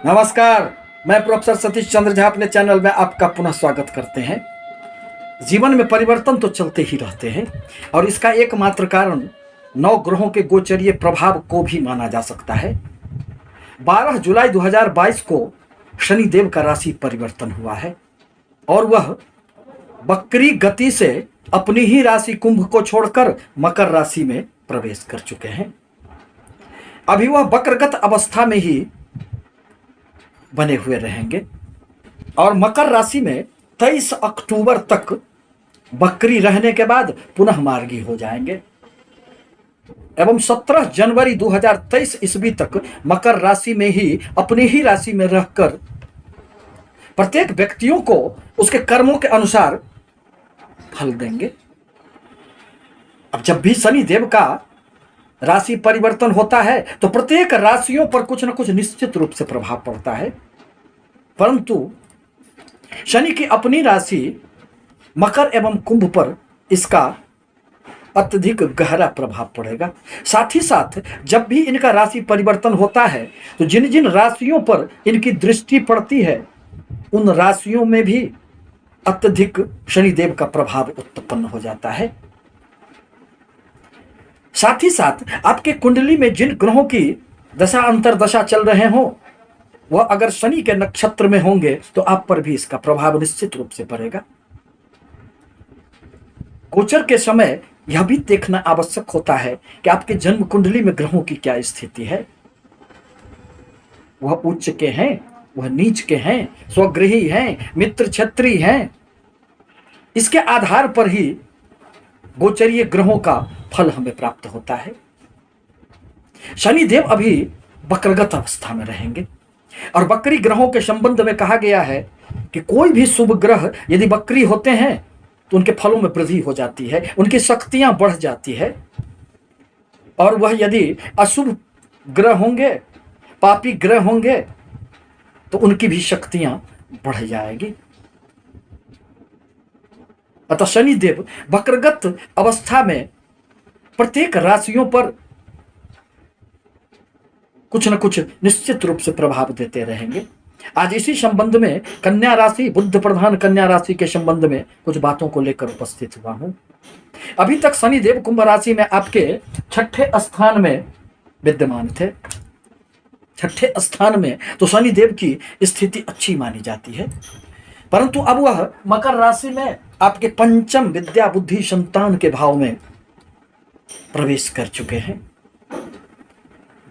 नमस्कार। मैं प्रोफेसर सतीश चंद्र झा अपने चैनल में आपका पुनः स्वागत करते हैं। जीवन में परिवर्तन तो चलते ही रहते हैं और इसका एकमात्र कारण नौ ग्रहों के गोचरीय प्रभाव को भी माना जा सकता है। 12 जुलाई 2022 को शनिदेव का राशि परिवर्तन हुआ है और वह वक्री गति से अपनी ही राशि कुंभ को छोड़कर मकर राशि में प्रवेश कर चुके हैं। अभी वह वक्रगत अवस्था में ही बने हुए रहेंगे और मकर राशि में 23 अक्टूबर तक वक्री रहने के बाद पुनः मार्गी हो जाएंगे एवं 17 जनवरी 2023 ईस्वी तक मकर राशि में ही अपनी ही राशि में रहकर प्रत्येक व्यक्तियों को उसके कर्मों के अनुसार फल देंगे। अब जब भी शनि देव का राशि परिवर्तन होता है तो प्रत्येक राशियों पर कुछ न कुछ निश्चित रूप से प्रभाव पड़ता है, परंतु शनि की अपनी राशि मकर एवं कुंभ पर इसका अत्यधिक गहरा प्रभाव पड़ेगा। साथ ही साथ जब भी इनका राशि परिवर्तन होता है तो जिन जिन राशियों पर इनकी दृष्टि पड़ती है उन राशियों में भी अत्यधिक शनिदेव का प्रभाव उत्पन्न हो जाता है। साथ ही साथ आपके कुंडली में जिन ग्रहों की दशा अंतरदशा चल रहे हों वह अगर शनि के नक्षत्र में होंगे तो आप पर भी इसका प्रभाव निश्चित रूप से पड़ेगा। गोचर के समय यह भी देखना आवश्यक होता है कि आपके जन्म कुंडली में ग्रहों की क्या स्थिति है। वह उच्च के हैं, वह नीच के हैं, स्वगृही हैं, मित्र क्षत्रिय हैं। इसके आधार पर ही गोचरीय ग्रहों का फल हमें प्राप्त होता है। शनिदेव अभी वक्रगत अवस्था में रहेंगे और वक्री ग्रहों के संबंध में कहा गया है कि कोई भी शुभ ग्रह यदि वक्री होते हैं तो उनके फलों में वृद्धि हो जाती है, उनकी शक्तियां बढ़ जाती है, और वह यदि अशुभ ग्रह होंगे, पापी ग्रह होंगे तो उनकी भी शक्तियां बढ़ जाएगी। अतः शनिदेव वक्रगत अवस्था में प्रत्येक राशियों पर कुछ न कुछ निश्चित रूप से प्रभाव देते रहेंगे। आज इसी संबंध में कन्या राशि, बुध प्रधान कन्या राशि के संबंध में कुछ बातों को लेकर उपस्थित हुआ हूं। अभी तक शनिदेव कुंभ राशि में आपके छठे स्थान में विद्यमान थे। छठे स्थान में तो शनिदेव की स्थिति अच्छी मानी जाती है, परंतु अब वह मकर राशि में आपके पंचम विद्या बुद्धि संतान के भाव में प्रवेश कर चुके हैं।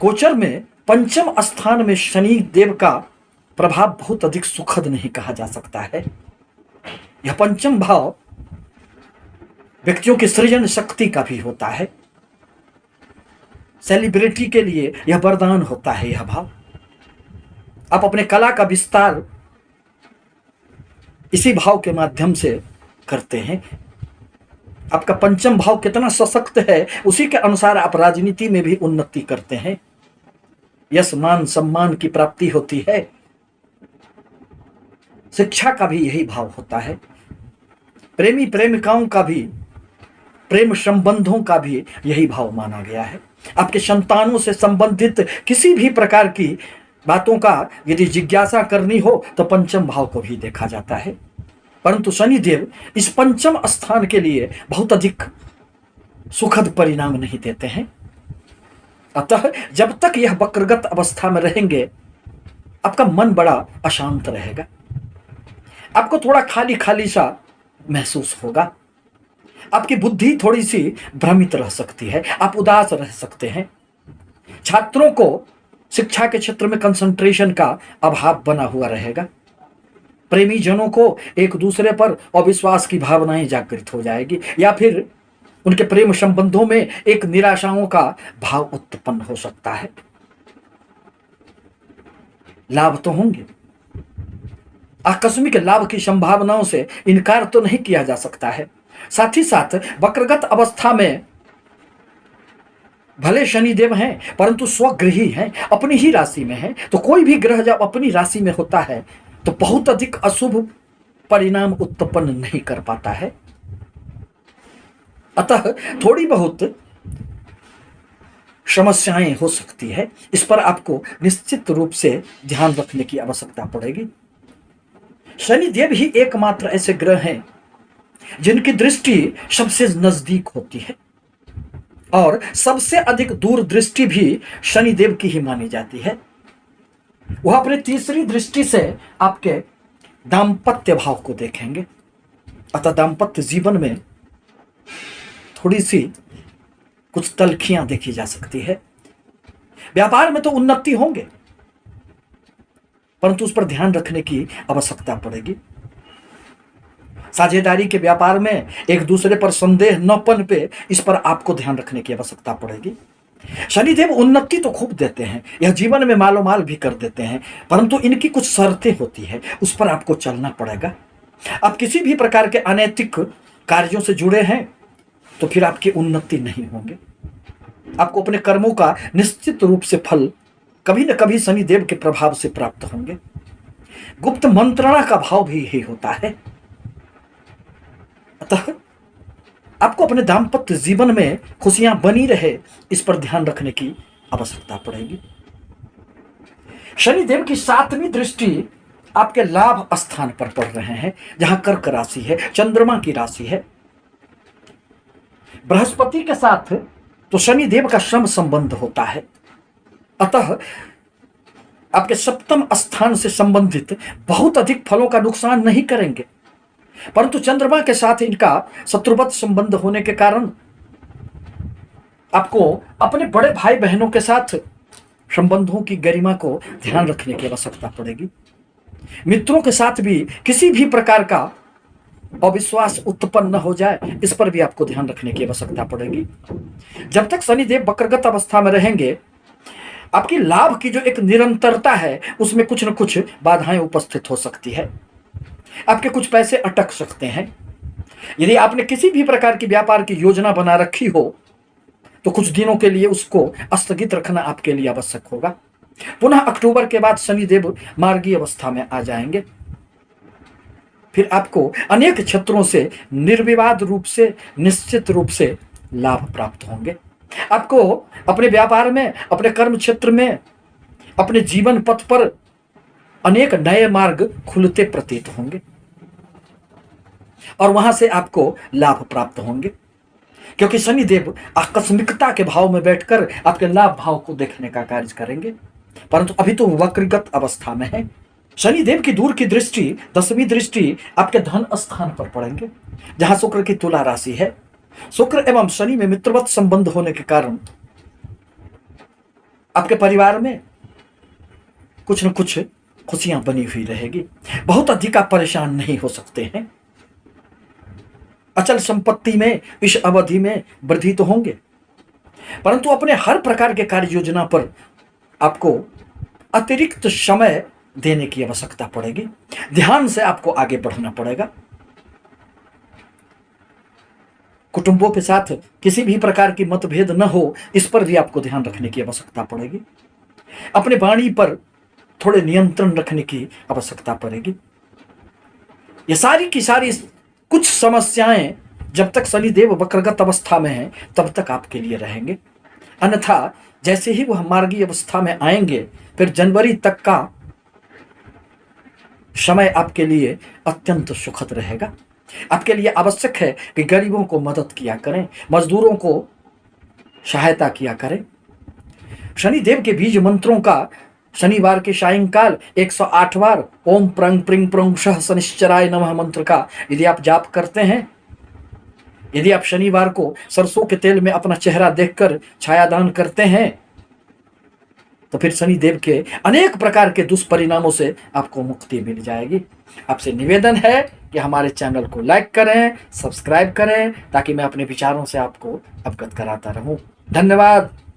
गोचर में पंचम स्थान में शनि देव का प्रभाव बहुत अधिक सुखद नहीं कहा जा सकता है। यह पंचम भाव व्यक्तियों की सृजन शक्ति का भी होता है। सेलिब्रिटी के लिए यह वरदान होता है। यह भाव आप अपने कला का विस्तार इसी भाव के माध्यम से करते हैं। आपका पंचम भाव कितना सशक्त है उसी के अनुसार आप राजनीति में भी उन्नति करते हैं, यश मान सम्मान की प्राप्ति होती है। शिक्षा का भी यही भाव होता है। प्रेमी प्रेमिकाओं का भी, प्रेम संबंधों का भी यही भाव माना गया है। आपके संतानों से संबंधित किसी भी प्रकार की बातों का यदि जिज्ञासा करनी हो तो पंचम भाव को भी देखा जाता है, परंतु शनिदेव इस पंचम स्थान के लिए बहुत अधिक सुखद परिणाम नहीं देते हैं। अतः जब तक यह वक्रगत अवस्था में रहेंगे आपका मन बड़ा अशांत रहेगा, आपको थोड़ा खाली खाली सा महसूस होगा, आपकी बुद्धि थोड़ी सी भ्रमित रह सकती है, आप उदास रह सकते हैं। छात्रों को शिक्षा के क्षेत्र में कंसंट्रेशन का अभाव बना हुआ रहेगा। प्रेमी जनों को एक दूसरे पर अविश्वास की भावनाएं जागृत हो जाएगी या फिर उनके प्रेम संबंधों में एक निराशाओं का भाव उत्पन्न हो सकता है। लाभ तो होंगे, आकस्मिक लाभ की संभावनाओं से इनकार तो नहीं किया जा सकता है। साथ ही साथ वक्रगत अवस्था में भले शनिदेव हैं परंतु स्वगृही हैं, अपनी ही राशि में हैं, तो कोई भी ग्रह जब अपनी राशि में होता है तो बहुत अधिक अशुभ परिणाम उत्पन्न नहीं कर पाता है। अतः थोड़ी बहुत समस्याएं हो सकती है। इस पर आपको निश्चित रूप से ध्यान रखने की आवश्यकता पड़ेगी। शनिदेव ही एकमात्र ऐसे ग्रह हैं जिनकी दृष्टि सबसे नजदीक होती है और सबसे अधिक दूरदृष्टि भी शनिदेव की ही मानी जाती है। वह अपनी तीसरी दृष्टि से आपके दाम्पत्य भाव को देखेंगे, अतः दाम्पत्य जीवन में थोड़ी सी कुछ तलखियां देखी जा सकती है। व्यापार में तो उन्नति होंगे, परंतु उस पर ध्यान रखने की आवश्यकता पड़ेगी। साझेदारी के व्यापार में एक दूसरे पर संदेह न पनपे, इस पर आपको ध्यान रखने की आवश्यकता पड़ेगी। शनिदेव उन्नति तो खूब देते हैं, यह जीवन में मालो माल भी कर देते हैं, परंतु इनकी कुछ शर्तें होती है, उस पर आपको चलना पड़ेगा। आप किसी भी प्रकार के अनैतिक कार्यों से जुड़े हैं तो फिर आपकी उन्नति नहीं होंगे। आपको अपने कर्मों का निश्चित रूप से फल कभी न कभी शनिदेव के प्रभाव से प्राप्त होंगे। गुप्त मंत्रणा का भाव भी यही होता है। अतः आपको अपने दाम्पत्य जीवन में खुशियां बनी रहे, इस पर ध्यान रखने की आवश्यकता पड़ेगी। शनिदेव की 7वीं दृष्टि आपके लाभ स्थान पर पड़ रहे हैं, जहां कर्क राशि है, चंद्रमा की राशि है। बृहस्पति के साथ तो शनिदेव का श्रम संबंध होता है, अतः आपके 7वें स्थान से संबंधित बहुत अधिक फलों का नुकसान नहीं करेंगे, परंतु चंद्रमा के साथ इनका शत्रुवत संबंध होने के कारण आपको अपने बड़े भाई बहनों के साथ संबंधों की गरिमा को ध्यान रखने की आवश्यकता पड़ेगी। मित्रों के साथ भी किसी भी प्रकार का अविश्वास उत्पन्न न हो जाए, इस पर भी आपको ध्यान रखने की आवश्यकता पड़ेगी। जब तक शनिदेव वक्रगत अवस्था में रहेंगे, आपकी लाभ की जो एक निरंतरता है उसमें कुछ न कुछ बाधाएं उपस्थित हो सकती है। आपके कुछ पैसे अटक सकते हैं। यदि आपने किसी भी प्रकार की व्यापार की योजना बना रखी हो तो कुछ दिनों के लिए उसको स्थगित रखना आपके लिए आवश्यक होगा। पुनः अक्टूबर के बाद शनिदेव मार्गीय अवस्था में आ जाएंगे, फिर आपको अनेक क्षेत्रों से निर्विवाद रूप से निश्चित रूप से लाभ प्राप्त होंगे। आपको अपने व्यापार में, अपने कर्म क्षेत्र में, अपने जीवन पथ पर अनेक नए मार्ग खुलते प्रतीत होंगे और वहां से आपको लाभ प्राप्त होंगे, क्योंकि शनिदेव आकस्मिकता के भाव में बैठकर आपके लाभ भाव को देखने का कार्य करेंगे, परंतु अभी तो वक्रगत अवस्था में है। शनिदेव की दूर की दृष्टि, 10वीं दृष्टि आपके धन स्थान पर पड़ेंगे, जहां शुक्र की तुला राशि है। शुक्र एवं शनि में मित्रवत संबंध होने के कारण आपके परिवार में कुछ न कुछ खुशियां बनी हुई रहेगी। बहुत अधिक आप परेशान नहीं हो सकते हैं। अचल संपत्ति में इस अवधि में वृद्धि तो होंगे, परंतु अपने हर प्रकार के कार्य योजना पर आपको अतिरिक्त समय देने की आवश्यकता पड़ेगी। ध्यान से आपको आगे बढ़ना पड़ेगा। कुटुंबों के साथ किसी भी प्रकार की मतभेद न हो, इस पर भी आपको ध्यान रखने की आवश्यकता पड़ेगी। अपने वाणी पर थोड़े नियंत्रण रखने की आवश्यकता पड़ेगी। ये सारी की सारी कुछ समस्याएं जब तक शनिदेव वक्रगत अवस्था में हैं तब तक आपके लिए रहेंगे, अन्यथा जैसे ही वह मार्गीय अवस्था में आएंगे फिर जनवरी तक का समय आपके लिए अत्यंत सुखद रहेगा। आपके लिए आवश्यक है कि गरीबों को मदद किया करें, मजदूरों को सहायता किया करें। शनिदेव के बीज मंत्रों का शनिवार के सायंकाल 108 बार ओम प्रंग प्रिंग प्रोंग शह शनिश्चराय नमः मंत्र का यदि आप जाप करते हैं, यदि आप शनिवार को सरसों के तेल में अपना चेहरा देखकर छायादान करते हैं, तो फिर शनिदेव के अनेक प्रकार के दुष्परिणामों से आपको मुक्ति मिल जाएगी। आपसे निवेदन है कि हमारे चैनल को लाइक करें, सब्सक्राइब करें, ताकि मैं अपने विचारों से आपको अवगत कराता रहूं। धन्यवाद।